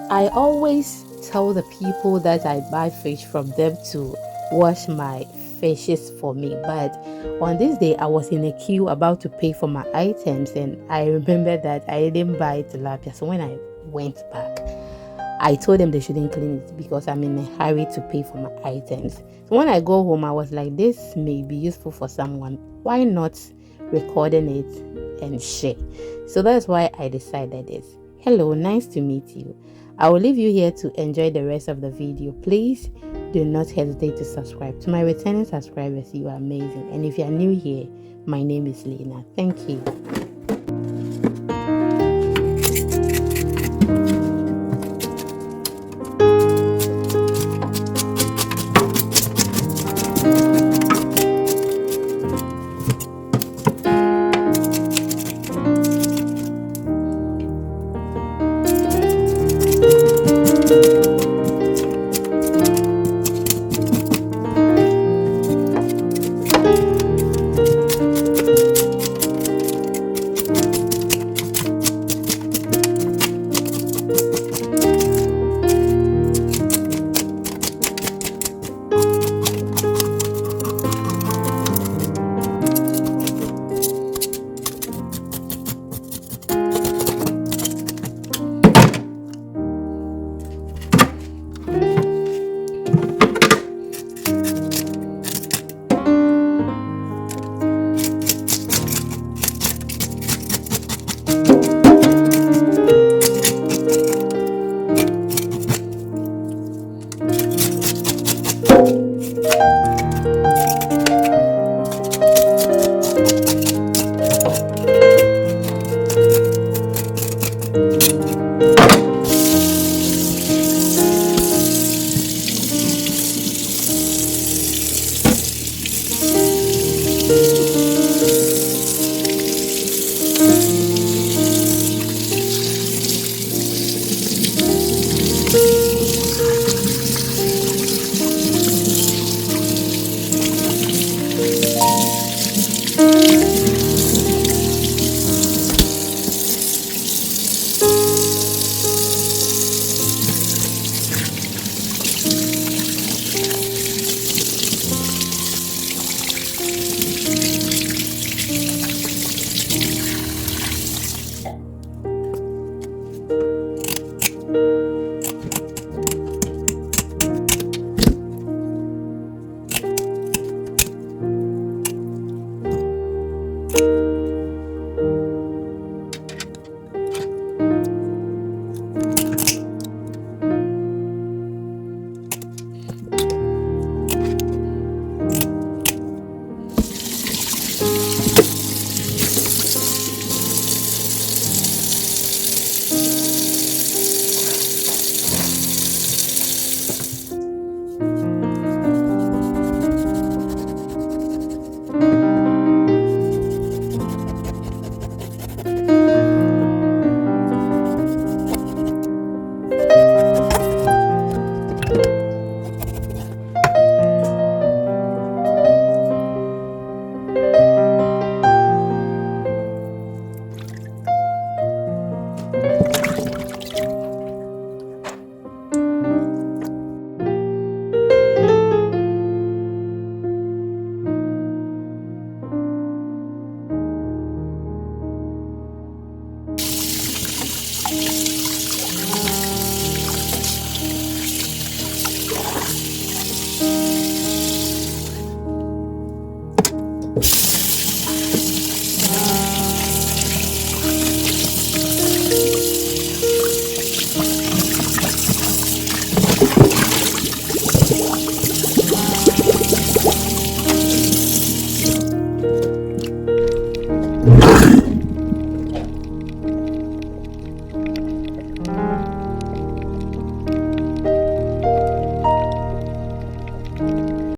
I always tell the people that I buy fish from them to wash my fishes for me, but on this day I was in a queue about to pay for my items, and I remember that I didn't buy tilapia. So when I went back, I told them they shouldn't clean it because I'm in a hurry to pay for my items. So when I go home, I was like, this may be useful for someone. Why not recording it and share? So that's why I decided this. Hello, nice to meet you. I will leave you here to enjoy the rest of the video. Please do not hesitate to subscribe. To my returning subscribers, you are amazing. And if you are new here, my name is Lena. Thank you.